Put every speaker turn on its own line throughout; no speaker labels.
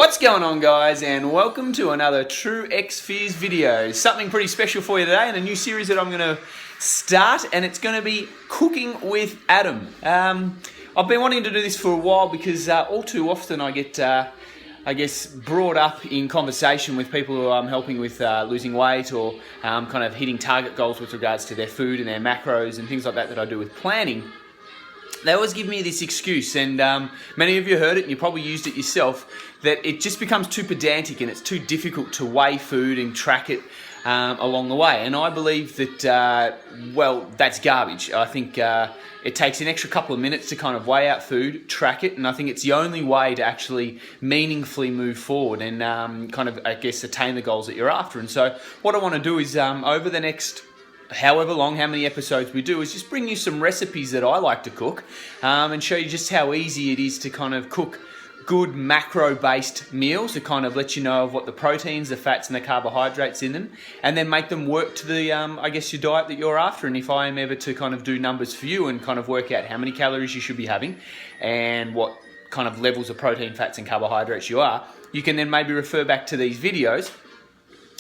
What's going on, guys, and welcome to another TrewExPhys video. Something pretty special for you today and a new series that I'm going to start, and it's going to be cooking with Adam. I've been wanting to do this for a while because all too often I get brought up in conversation with people who I'm helping with losing weight or kind of hitting target goals with regards to their food and their macros and things like that I do with planning. They always give me this excuse, and many of you heard it and you probably used it yourself, that it just becomes too pedantic and it's too difficult to weigh food and track it along the way. And I believe that, well, that's garbage. I think it takes an extra couple of minutes to kind of weigh out food, track it, and I think it's the only way to actually meaningfully move forward and kind of, I guess, attain the goals that you're after. And so what I want to do is over the next however long, how many episodes we do, is just bring you some recipes that I like to cook and show you just how easy it is to kind of cook good macro-based meals to kind of let you know of what the proteins, the fats and the carbohydrates in them, and then make them work to the, I guess, your diet that you're after. And if I am ever to kind of do numbers for you and kind of work out how many calories you should be having and what kind of levels of protein, fats and carbohydrates you are, you can then maybe refer back to these videos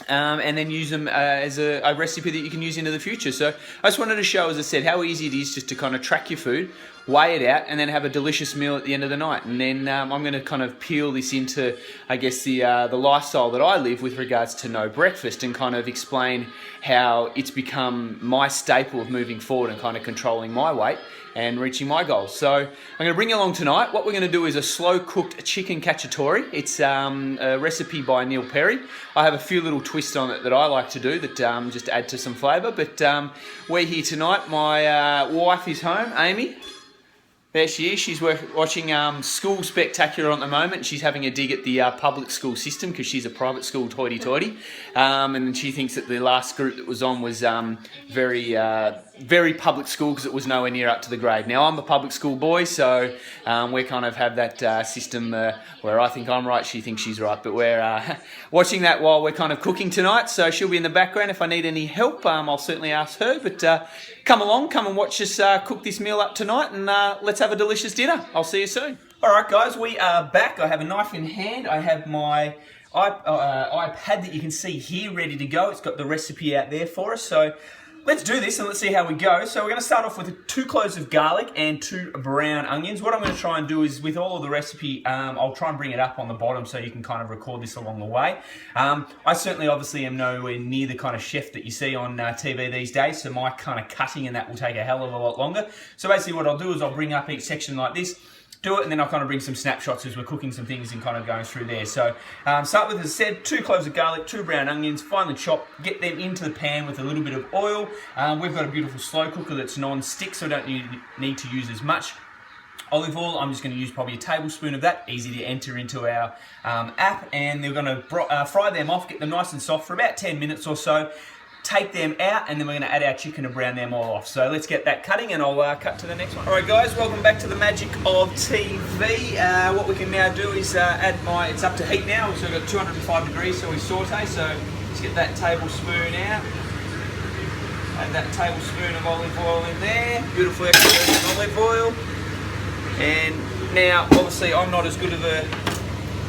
and then use them as a recipe that you can use into the future. So I just wanted to show, as I said, how easy it is just to kind of track your food, weigh it out, and then have a delicious meal at the end of the night. And then I'm going to kind of peel this into, I guess, the lifestyle that I live with regards to no breakfast, and kind of explain how it's become my staple of moving forward and kind of controlling my weight and reaching my goals. So I'm going to bring you along tonight. What we're going to do is a slow-cooked chicken cacciatore. It's a recipe by Neil Perry. I have a few little twists on it that I like to do that just add to some flavour. But we're here tonight. My wife is home, Amy. There she is. She's watching School Spectacular at the moment. She's having a dig at the public school system because she's a private school hoity-toity. And she thinks that the last group that was on was very public school because it was nowhere near up to the grade. Now, I'm a public school boy, so we kind of have that system where I think I'm right, she thinks she's right. But we're watching that while we're kind of cooking tonight, so she'll be in the background. If I need any help, I'll certainly ask her. But come along, come and watch us cook this meal up tonight, and let's have a delicious dinner. I'll see you soon. All right, guys, we are back. I have a knife in hand. I have my iPad that you can see here ready to go. It's got the recipe out there for us. So let's do this and let's see how we go. So we're going to start off with 2 cloves of garlic and 2 brown onions. What I'm going to try and do is, with all of the recipe, I'll try and bring it up on the bottom so you can kind of record this along the way. I certainly obviously am nowhere near the kind of chef that you see on TV these days, so my kind of cutting and that will take a hell of a lot longer. So basically what I'll do is I'll bring up each section like this, do it, and then I'll kind of bring some snapshots as we're cooking some things and kind of going through there. So start with, as I said, 2 cloves of garlic, 2 brown onions, finely chopped, get them into the pan with a little bit of oil. We've got a beautiful slow cooker that's non-stick, so I don't need to use as much olive oil. I'm just going to use probably a tablespoon of that, easy to enter into our app, and they're going to fry them off, get them nice and soft for about 10 minutes or so. Take them out, and then we're going to add our chicken and brown them all off. So let's get that cutting, and I'll cut to the next one. Alright guys, welcome back to the magic of TV. What we can now do is add it's up to heat now, so we've got 205 degrees, so we saute. So let's get that tablespoon out. Add that tablespoon of olive oil in there. Beautiful extra virgin olive oil. And now, obviously, I'm not as good of a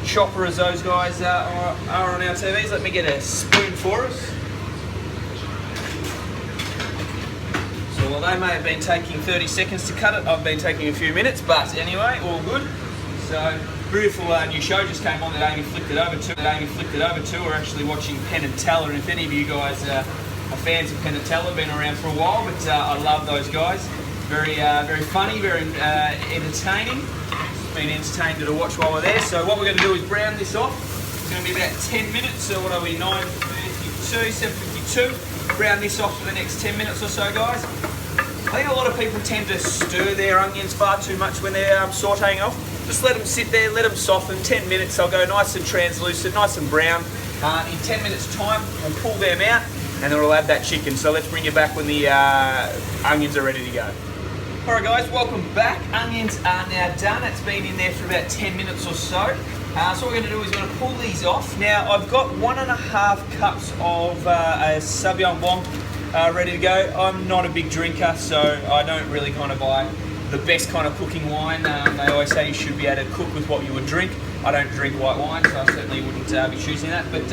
chopper as those guys are on our TVs. Let me get a spoon for us. So while they may have been taking 30 seconds to cut it, I've been taking a few minutes, but anyway, all good. So, beautiful new show just came on that Amy flicked it over to. We're actually watching Penn and Teller, and if any of you guys are fans of Penn and Teller, been around for a while, but I love those guys. Very funny, very entertaining. It's been entertaining to watch while we're there. So what we're going to do is brown this off. It's going to be about 10 minutes, so what are we, 9:52, 7:52. Brown this off for the next 10 minutes or so, guys. I think a lot of people tend to stir their onions far too much when they're sauteing off. Just let them sit there, let them soften. 10 minutes, they'll go nice and translucent, nice and brown. In 10 minutes time, we'll pull them out, and then we'll add that chicken. So let's bring you back when the onions are ready to go. Alright guys, welcome back. Onions are now done. It's been in there for about 10 minutes or so. So what we're going to do is we're going to pull these off. Now I've got 1.5 cups of a Sauvignon Blanc ready to go. I'm not a big drinker, so I don't really kind of buy the best kind of cooking wine. They always say you should be able to cook with what you would drink. I don't drink white wine, so I certainly wouldn't be choosing that. But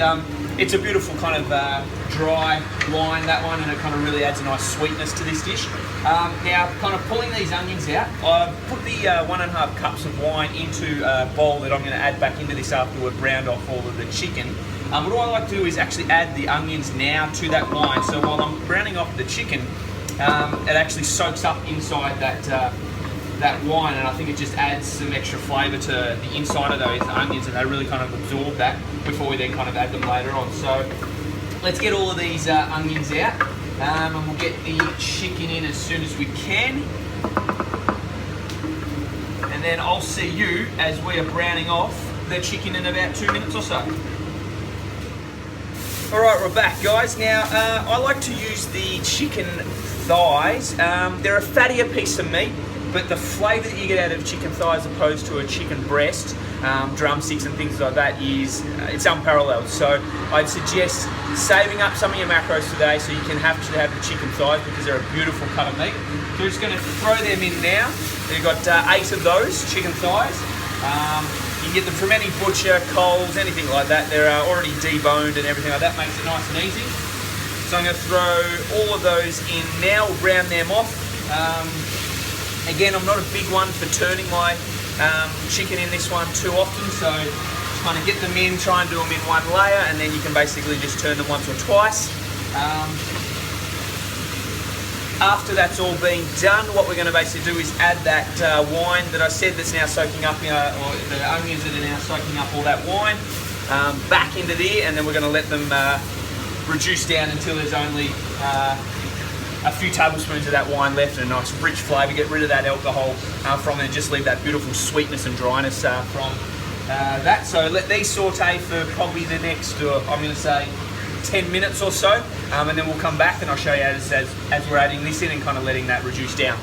it's a beautiful kind of dry wine, that one, and it kind of really adds a nice sweetness to this dish. Now, kind of pulling these onions out, I put the 1.5 cups of wine into a bowl that I'm going to add back into this after we've browned off all of the chicken. What I like to do is actually add the onions now to that wine. So while I'm browning off the chicken, it actually soaks up inside that wine, and I think it just adds some extra flavour to the inside of those onions, and they really kind of absorb that before we then kind of add them later on. So let's get all of these onions out, and we'll get the chicken in as soon as we can. And then I'll see you as we are browning off the chicken in about 2 minutes or so. Alright, we're back, guys. Now, I like to use the chicken thighs. They're a fattier piece of meat, but the flavour that you get out of chicken thighs opposed to a chicken breast, drumsticks and things like that it's unparalleled. So I'd suggest saving up some of your macros today so you can actually have the chicken thighs, because they're a beautiful cut of meat. So we're just going to throw them in now. We've got 8 of those chicken thighs. You can get them from any butcher, Coles, anything like that. They're already deboned and everything like that. Makes it nice and easy. So I'm going to throw all of those in now. We'll brown them off. Again, I'm not a big one for turning my chicken in this one too often, so just kind of get them in, try and do them in one layer, and then you can basically just turn them once or twice. After that's all been done, what we're going to basically do is add that wine that I said that's now soaking up, or the onions that are now soaking up all that wine, back into there, and then we're going to let them reduce down until there's only a few tablespoons of that wine left and a nice rich flavour. Get rid of that alcohol from it and just leave that beautiful sweetness and dryness from that. So let these saute for probably the next, I'm going to say, 10 minutes or so, and then we'll come back and I'll show you as we're adding this in and kind of letting that reduce down.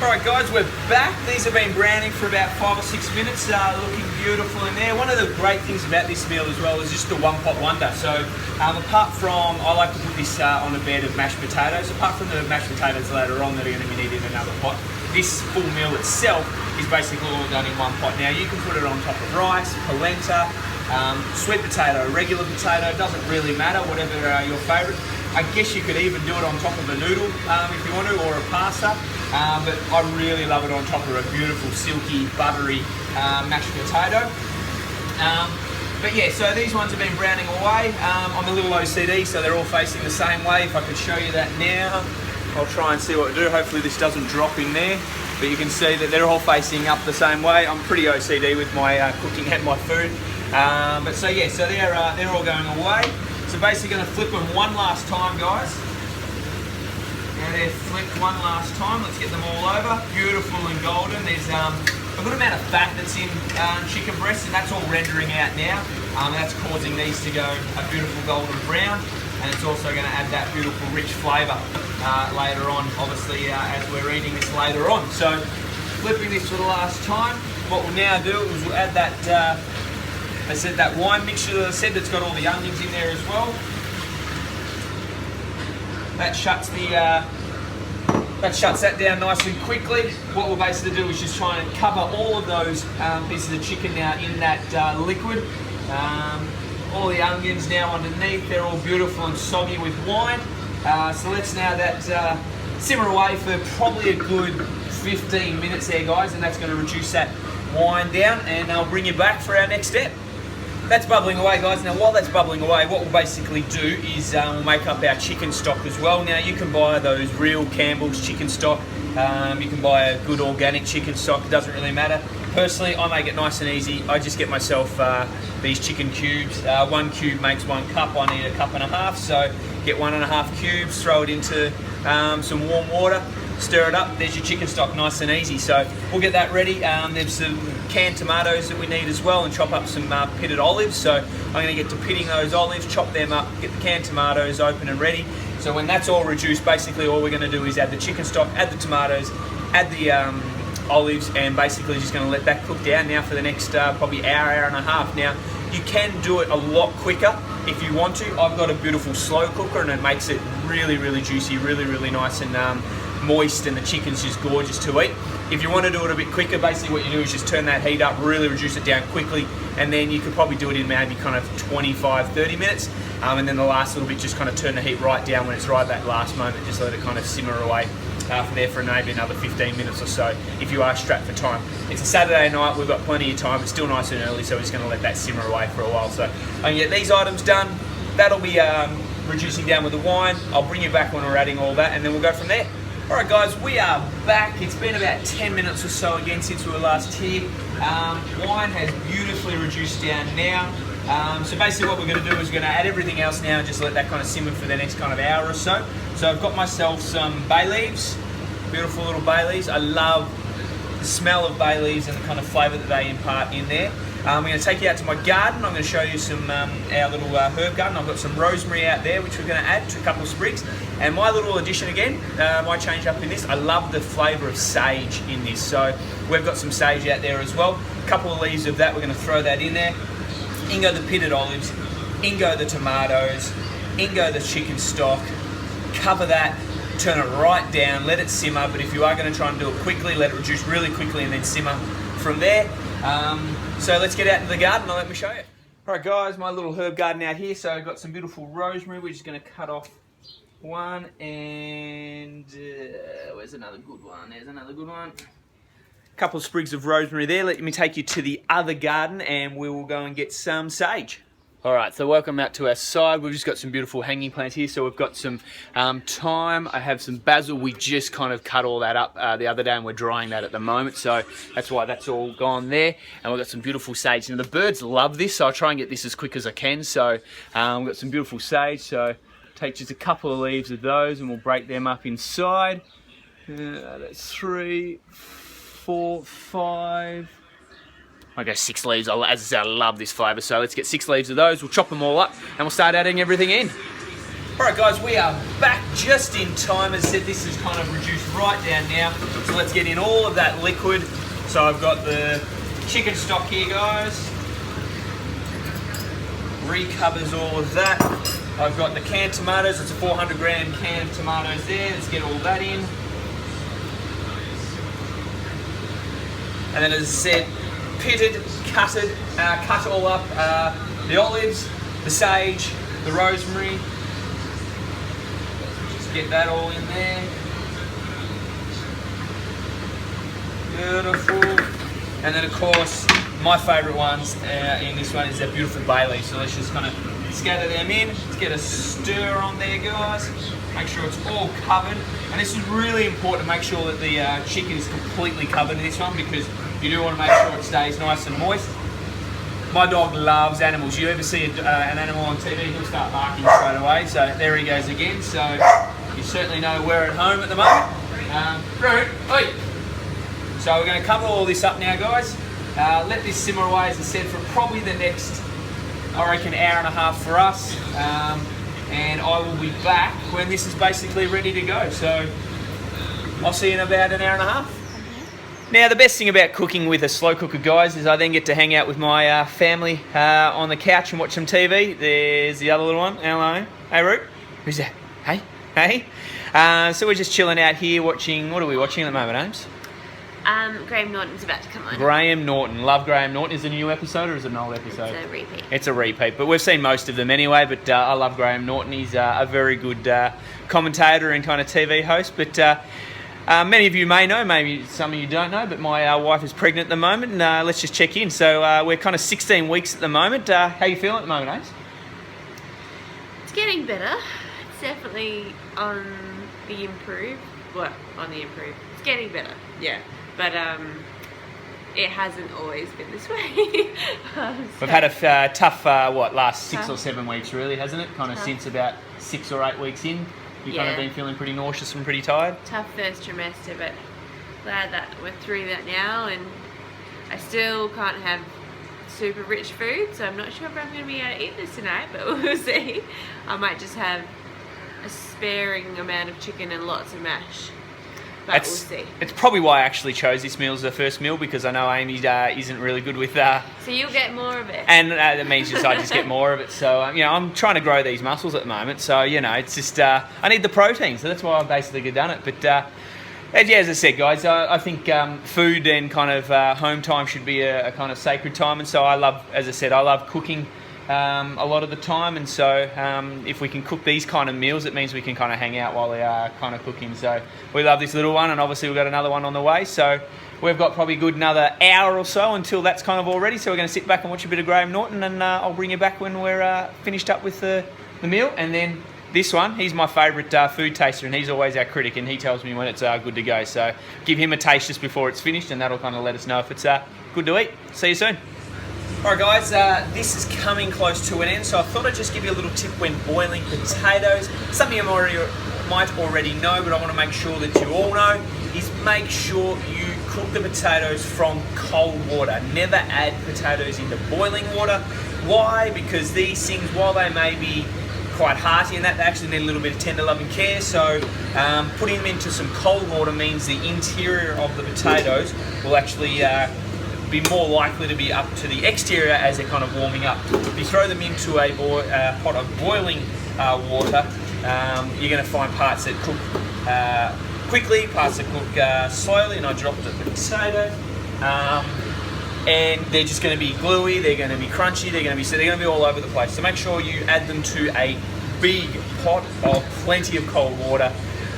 Alright guys, we're back. These have been browning for about 5 or 6 minutes, looking beautiful in there. One of the great things about this meal as well is just the one pot wonder. So apart from, I like to put this on a bed of mashed potatoes, apart from the mashed potatoes later on that are going to be needed in another pot, this full meal itself is basically all done in one pot. Now you can put it on top of rice, polenta, sweet potato, regular potato, doesn't really matter, whatever your favourite. I guess you could even do it on top of a noodle if you want to, or a pasta, but I really love it on top of a beautiful, silky, buttery mashed potato. But yeah, so these ones have been browning away. I'm a little OCD, so they're all facing the same way. If I could show you that now, I'll try and see what to do. Hopefully this doesn't drop in there, but you can see that they're all facing up the same way. I'm pretty OCD with my cooking and my food. But so yeah, so they're all going away. So basically going to flip them one last time, guys. Now they're flipped one last time. Let's get them all over. Beautiful and golden. There's a good amount of fat that's in chicken breasts, and that's all rendering out now. That's causing these to go a beautiful golden brown, and it's also going to add that beautiful rich flavour later on, obviously, as we're eating this later on. So flipping this for the last time. What we'll now do is we'll add that I said that wine mixture that I said that's got all the onions in there as well. That shuts that down nice and quickly. What we'll basically do is just try and cover all of those pieces of chicken now in that liquid. All the onions now underneath, they're all beautiful and soggy with wine. So let's now that simmer away for probably a good 15 minutes there, guys, and that's going to reduce that wine down, and I'll bring you back for our next step. That's bubbling away, guys. Now while that's bubbling away, what we'll basically do is we'll make up our chicken stock as well. Now you can buy those real Campbell's chicken stock. You can buy a good organic chicken stock. It doesn't really matter. Personally, I make it nice and easy. I just get myself these chicken cubes. 1 cube makes 1 cup. I need 1.5 cups, so get 1.5 cubes, throw it into some warm water, stir it up. There's your chicken stock, nice and easy. So we'll get that ready. There's some canned tomatoes that we need as well, and chop up some pitted olives. So I'm going to get to pitting those olives, chop them up, get the canned tomatoes open and ready. So when that's all reduced, basically all we're going to do is add the chicken stock, add the tomatoes, add the olives, and basically just going to let that cook down now for the next probably hour and a half. Now you can do it a lot quicker if you want to. I've got a beautiful slow cooker and it makes it really, really juicy, really, really nice and moist, and the chicken's just gorgeous to eat. If you want to do it a bit quicker, basically what you do is just turn that heat up, really reduce it down quickly, and then you could probably do it in maybe kind of 25-30 minutes, and then the last little bit, just kind of turn the heat right down when it's right that last moment, just let it kind of simmer away from there for maybe another 15 minutes or so if you are strapped for time. It's a Saturday night, we've got plenty of time, it's still nice and early, so we're just going to let that simmer away for a while. So I can get these items done, that'll be reducing down with the wine. I'll bring you back when we're adding all that, and then we'll go from there. Alright guys, we are back. It's been about 10 minutes or so again since we were last here. Wine has beautifully reduced down now. So basically what we're going to do is we're going to add everything else now and just let that kind of simmer for the next kind of hour or so. So I've got myself some bay leaves, beautiful little bay leaves. I love the smell of bay leaves and the kind of flavour that they impart in there. I'm going to take you out to my garden. I'm going to show you some our little herb garden. I've got some rosemary out there which we're going to add to a couple of sprigs. And my little addition again, my change up in this, I love the flavour of sage in this. So we've got some sage out there as well. A couple of leaves of that, we're going to throw that in there. In go the pitted olives, in go the tomatoes, in go the chicken stock. Cover that, turn it right down, let it simmer. But if you are going to try and do it quickly, let it reduce really quickly and then simmer from there. So let's get out into the garden and let me show you. Alright guys, my little herb garden out here. So I've got some beautiful rosemary. We're just going to cut off one, and where's another good one? There's another good one. A couple of sprigs of rosemary there. Let me take you to the other garden and we will go and get some sage. Alright, so welcome out to our side. We've just got some beautiful hanging plants here. So we've got some thyme. I have some basil. We just kind of cut all that up the other day and we're drying that at the moment. So that's why that's all gone there. And we've got some beautiful sage. Now the birds love this, so I'll try and get this as quick as I can. So we've got some beautiful sage. So take just a couple of leaves of those and we'll break them up inside. That's 3, 4, 5. I go 6 leaves. As I said, I love this flavour, so let's get 6 leaves of those. We'll chop them all up and we'll start adding everything in. Alright guys, we are back just in time. As I said, this is kind of reduced right down now. So let's get in all of that liquid. So I've got the chicken stock here, guys. Recovers all of that. I've got the canned tomatoes. It's a 400 gram can of tomatoes there. Let's get all that in. And then as I said, pitted, cut all up, the olives, the sage, the rosemary. Just get that all in there. Beautiful. And then of course, my favourite ones in this one is that beautiful bay leaf. So let's just kind of scatter them in. Let's get a stir on there, guys. Make sure it's all covered. And this is really important to make sure that the chicken is completely covered in this one, because you do want to make sure it stays nice and moist. My dog loves animals. You ever see an animal on TV, he'll start barking straight away. So there he goes again. So you certainly know we're at home at the moment. So we're going to cover all this up now, guys. Let this simmer away, as I said, for probably the next, I reckon, hour and a half for us. And I will be back when this is basically ready to go. So I'll see you in about an hour and a half. Now, the best thing about cooking with a slow cooker, guys, is I then get to hang out with my family on the couch and watch some TV. There's the other little one. Hello. Hey, Root. Who's that? Hey. Hey. So we're just chilling out here watching, what are we watching at the moment, Ames?
Graham Norton's about to come on.
Graham Norton. Love Graham Norton. Is it a new episode or is it an old episode?
It's a repeat.
It's a repeat, but we've seen most of them anyway, but I love Graham Norton. He's a very good commentator and kind of TV host, but many of you may know, maybe some of you don't know, but my wife is pregnant at the moment, and let's just check in. So we're kind of 16 weeks at the moment. How are you feeling at the moment, Ace?
It's getting better. It's definitely on the improve. What? On the improve. It's getting better, yeah. But it hasn't always been this way.
We've had a tough, last 6 or 7 weeks really, hasn't it? Kind of since about 6 or 8 weeks in. You've kind of been feeling pretty nauseous and pretty tired? Tough
first trimester, but glad that we're through that now, and I still can't have super rich food, so I'm not sure if I'm going to be able to eat this tonight, but we'll see. I might just have a sparing amount of chicken and lots of mash. But we'll see.
It's probably why I actually chose this meal as the first meal, because I know Amy isn't really good with...
So you'll get more of it.
And that means I just get more of it. So, I'm trying to grow these muscles at the moment. So, it's just... I need the protein. So that's why I've basically done it. But, as I said, guys, I think food and kind of home time should be a kind of sacred time. And so I love cooking a lot of the time, and so if we can cook these kind of meals, it means we can kind of hang out while we are kind of cooking. So we love this little one, and obviously we've got another one on the way, so we've got probably good another hour or so until that's kind of all ready. So we're going to sit back and watch a bit of Graham Norton, and I'll bring you back when we're finished up with the meal. And then this one, he's my favourite food taster, and he's always our critic, and he tells me when it's good to go. So give him a taste just before it's finished, and that'll kind of let us know if it's good to eat. See you soon. Alright guys, this is coming close to an end, so I thought I'd just give you a little tip when boiling potatoes. Something you might already know, but I want to make sure that you all know, is make sure you cook the potatoes from cold water. Never add potatoes into boiling water. Why? Because these things, while they may be quite hearty and that, they actually need a little bit of tender loving care, so putting them into some cold water means the interior of the potatoes will actually be more likely to be up to the exterior as they're kind of warming up. If you throw them into a pot of boiling water, you're going to find parts that cook quickly, parts that cook slowly, and I dropped the potato, and they're just going to be gluey, they're going to be crunchy, they're going to be all over the place. So make sure you add them to a big pot of plenty of cold water,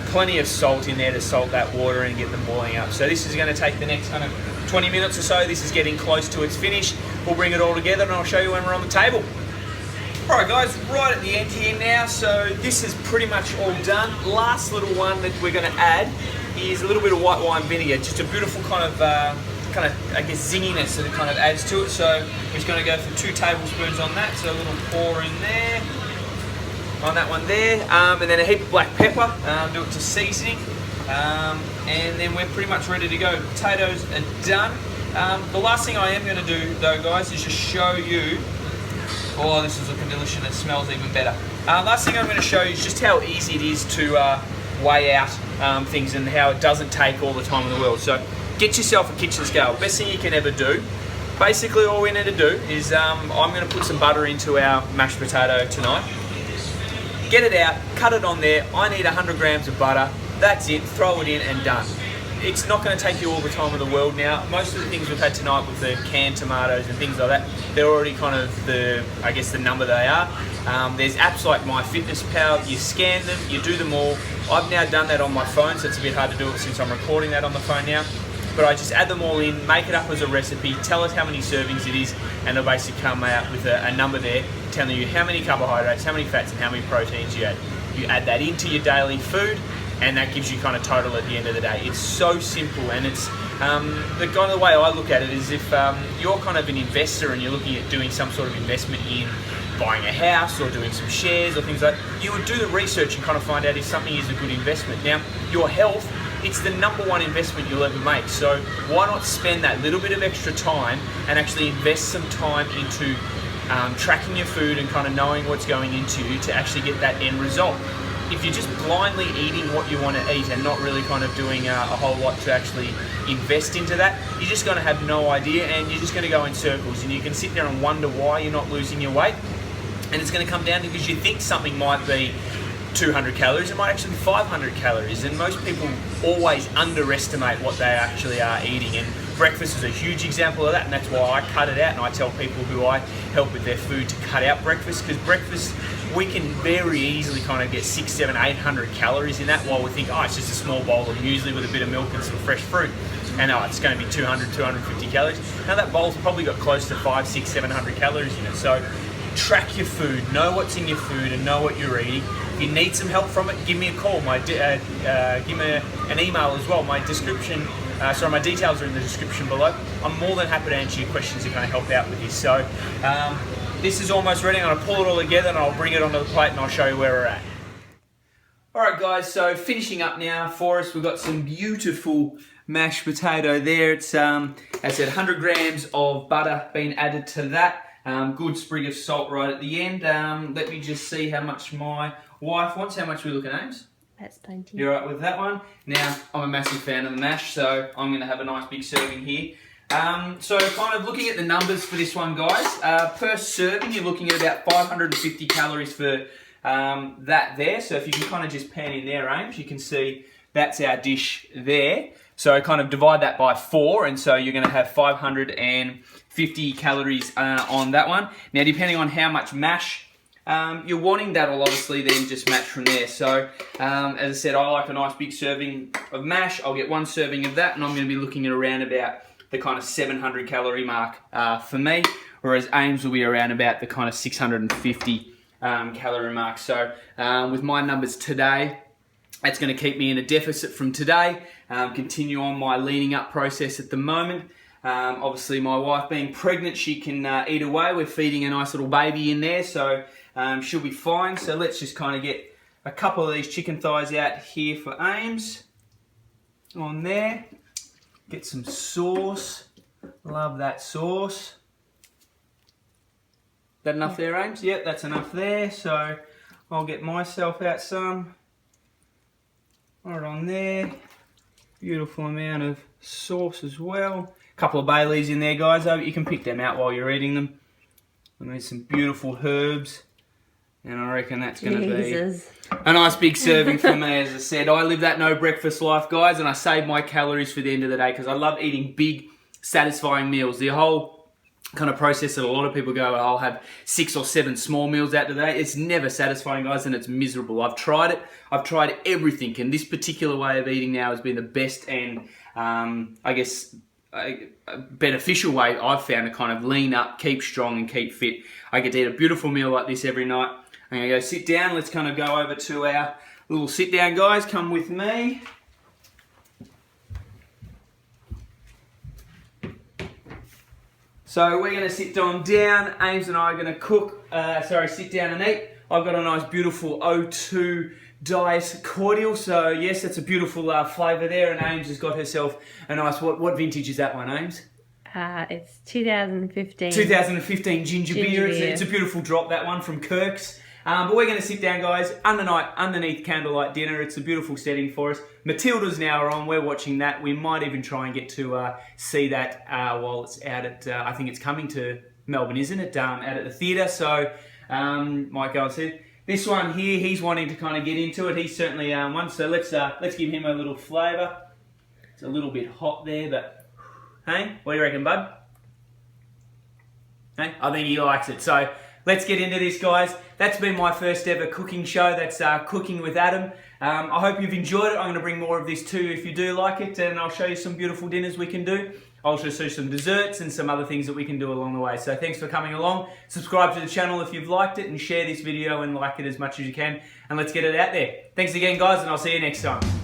plenty of salt in there to salt that water and get them boiling up. So this is going to take the next kind of 20 minutes or so. This is getting close to its finish. We'll bring it all together and I'll show you when we're on the table. Alright guys, right at the end here now, so this is pretty much all done. Last little one that we're going to add is a little bit of white wine vinegar, just a beautiful kind of I guess zinginess that it kind of adds to it. So we're just going to go for 2 tablespoons on that, so a little pour in there, on that one there, and then a heap of black pepper, do it to seasoning. And then we're pretty much ready to go. Potatoes are done. The last thing I am going to do though guys is just show you, oh this is looking delicious, it smells even better. Last thing I'm going to show you is just how easy it is to weigh out things and how it doesn't take all the time in the world. So get yourself a kitchen scale, best thing you can ever do. Basically all we need to do is I'm going to put some butter into our mashed potato tonight. Get it out, cut it on there. I need 100 grams of butter. That's it, throw it in and done. It's not going to take you all the time in the world now. Most of the things we've had tonight with the canned tomatoes and things like that, they're already kind of the number they are. There's apps like MyFitnessPal, you scan them, you do them all. I've now done that on my phone, so it's a bit hard to do it since I'm recording that on the phone now. But I just add them all in, make it up as a recipe, tell it how many servings it is, and it'll basically come out with a number there telling you how many carbohydrates, how many fats, and how many proteins you add. You add that into your daily food, and that gives you kind of total at the end of the day. It's so simple, and it's the kind of the way I look at it is if you're kind of an investor and you're looking at doing some sort of investment in buying a house or doing some shares or things like that, you would do the research and kind of find out if something is a good investment. Now, your health, it's the #1 investment you'll ever make. So why not spend that little bit of extra time and actually invest some time into tracking your food and kind of knowing what's going into you to actually get that end result. If you're just blindly eating what you want to eat and not really kind of doing a whole lot to actually invest into that, you're just going to have no idea and you're just going to go in circles, and you can sit there and wonder why you're not losing your weight. And it's going to come down to because you think something might be 200 calories, it might actually be 500 calories, and most people always underestimate what they actually are eating, and breakfast is a huge example of that, and that's why I cut it out, and I tell people who I help with their food to cut out breakfast, because breakfast we can very easily kind of get 600, 700, 800 calories in that, while we think, oh, it's just a small bowl of muesli with a bit of milk and some fresh fruit, and oh, it's going to be 200, 250 calories. Now that bowl's probably got close to 500, 600, 700 calories in it. So track your food, know what's in your food and know what you're eating. If you need some help from it, give me a call. Give me an email as well. My details are in the description below. I'm more than happy to answer your questions and kind of help out with this. So this is almost ready. I'm going to pull it all together and I'll bring it onto the plate and I'll show you where we're at. Alright guys, so finishing up now for us, we've got some beautiful mashed potato there. It's, as I said, 100 grams of butter being added to that. Good sprig of salt right at the end. Let me just see how much my wife wants. How much are we looking at, Ames?
That's plenty.
You're right with that one? Now, I'm a massive fan of the mash, so I'm going to have a nice big serving here. So kind of looking at the numbers for this one, guys. Per serving, you're looking at about 550 calories for that there. So if you can kind of just pan in there, Ames, you can see that's our dish there. So kind of divide that by 4, and so you're going to have 550 calories on that one. Now, depending on how much mash you're wanting, that'll obviously then just match from there. So, as I said, I like a nice big serving of mash. I'll get 1 serving of that, and I'm going to be looking at around about the kind of 700 calorie mark for me, whereas Ames will be around about the kind of 650 calorie mark. So, with my numbers today, that's going to keep me in a deficit from today. Continue on my leaning up process at the moment. Obviously, my wife being pregnant, she can eat away. We're feeding a nice little baby in there, so she'll be fine. So let's just kind of get a couple of these chicken thighs out here for Ames. On there. Get some sauce. Love that sauce. That enough there, Ames? Yep, that's enough there. So I'll get myself out some. Right on there. Beautiful amount of sauce as well. A couple of bay leaves in there, guys. You can pick them out while you're eating them. And there's some beautiful herbs. And I reckon that's going to be a nice big serving for me. As I said, I live that no breakfast life, guys, and I save my calories for the end of the day because I love eating big, satisfying meals. The whole kind of process that a lot of people go, I'll have 6 or 7 small meals out today. It's never satisfying, guys, and it's miserable. I've tried it. I've tried everything, and this particular way of eating now has been the best and, I guess, a beneficial way I've found to kind of lean up, keep strong, and keep fit. I get to eat a beautiful meal like this every night. I'm going to go sit down. Let's kind of go over to our little sit down, guys. Come with me. So we're going to sit down. Ames and I are going to sit down and eat. I've got a nice beautiful O2 Diet Cordial. So yes, it's a beautiful flavour there. And Ames has got herself a nice, what vintage is that one, Ames?
It's 2015.
2015 ginger beer. It's a beautiful drop, that one, from Kirk's. But we're going to sit down, guys, underneath candlelight dinner. It's a beautiful setting for us. Matilda's now on. We're watching that. We might even try and get to see that while it's out at, I think it's coming to Melbourne, isn't it? Out at the theatre. So, might go and see it. This one here, he's wanting to kind of get into it. He's certainly one. So let's give him a little flavour. It's a little bit hot there, but hey, what do you reckon, bud? Hey, I think he likes it. So let's get into this, guys. That's been my first ever cooking show. That's Cooking with Adam. I hope you've enjoyed it. I'm going to bring more of this too if you do like it, and I'll show you some beautiful dinners we can do. I'll also show you some desserts and some other things that we can do along the way. So thanks for coming along. Subscribe to the channel if you've liked it, and share this video and like it as much as you can. And let's get it out there. Thanks again, guys, and I'll see you next time.